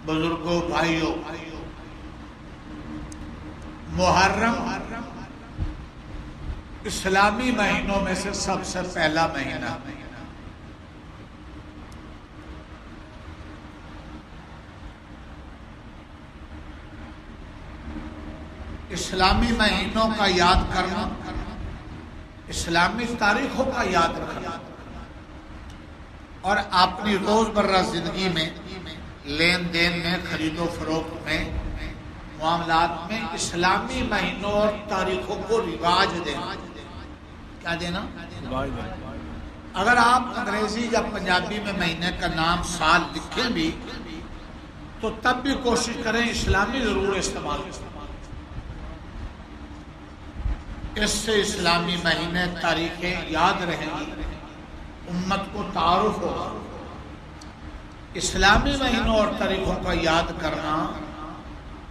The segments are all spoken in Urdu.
بزرگوں، بھائیوں، محرم اسلامی مہینوں میں سے سب سے پہلا مہینہ، اسلامی مہینوں کا یاد کرنا، اسلامی تاریخوں کا یاد رکھنا اور اپنی روزمرہ زندگی میں، لین دین میں، خرید و فروخت میں، معاملات میں اسلامی مہینوں اور تاریخوں کو رواج دینا۔ کیا دینا؟ اگر آپ انگریزی یا پنجابی میں مہینے کا نام، سال لکھیں بھی تو تب بھی کوشش کریں اسلامی ضرور استعمال کریں۔ اس سے اسلامی مہینے، تاریخیں یاد رہیں گی، امت کو تعارف ہوگا۔ اسلامی مہینوں اور تاریخوں کا یاد کرنا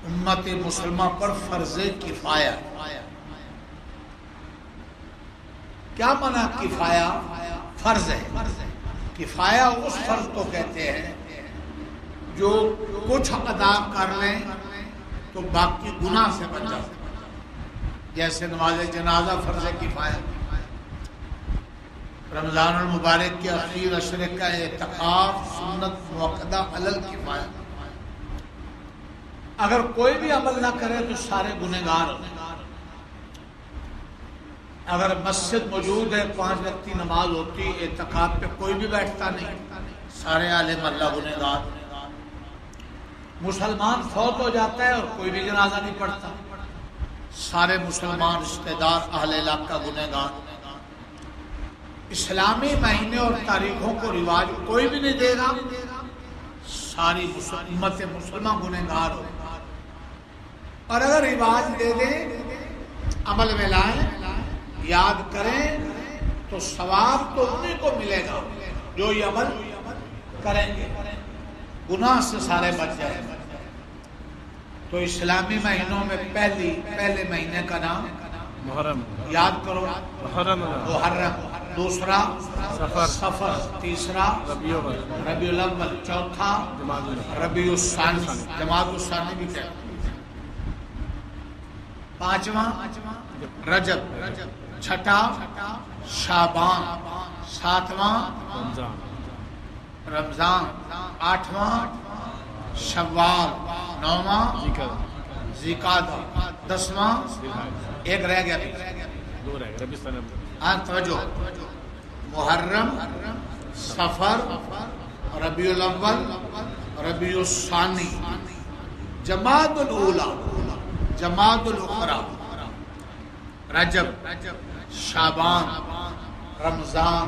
امت مسلمہ پر فرض کفایہ۔ کیا معنی کفایہ؟ فرض ہے۔ کفایہ اس فرض کو کہتے ہیں جو کچھ ادا کر لیں تو باقی گناہ سے بچ جاتے، جیسے نماز جنازہ فرض کفایہ، رمضان المبارک کے اخیر عشرے کا اعتکاف سنت موقدہ علی الکفایہ۔ اگر کوئی بھی عمل نہ کرے تو سارے گنہگار ہوتے ہیں۔ اگر مسجد موجود ہے، 5 وقت کی نماز ہوتی، اعتکاف پہ کوئی بھی بیٹھتا نہیں، سارے اہل محلہ گنہگار۔ مسلمان فوت ہو جاتا ہے اور کوئی بھی جنازہ نہیں پڑھتا، سارے مسلمان رشتہ دار اہل علاقہ گنہگار۔ اسلامی مہینے اور تاریخوں کو رواج کوئی بھی نہیں دے گا، ساری امت مسلمہ گنہگار ہو۔ اور اگر رواج دے دیں، عمل میں لائیں، یاد کریں تو ثواب تو انہیں کو ملے گا جو یہ عمل کریں گے، گناہ سے سارے بچ جائیں گے۔ تو اسلامی مہینوں میں پہلے مہینے کا نام محرم، یاد کرو، محرم، دوسرا صفر، تیسرا ربیع الاول، چوتھا ربیع الثانی، جمادی الثانی بھی کہتے ہیں، پانچواں رجب، چھٹا شعبان، ساتواں رمضان، آٹھواں شوال، نواں ذیقعدہ، 10واں ایک رہ گیا، توجہ، محرم، صفر، ربیع الاول، ربیع الثانی، جمادی الاولی، جمادی الاخری، رجب، شعبان، رمضان،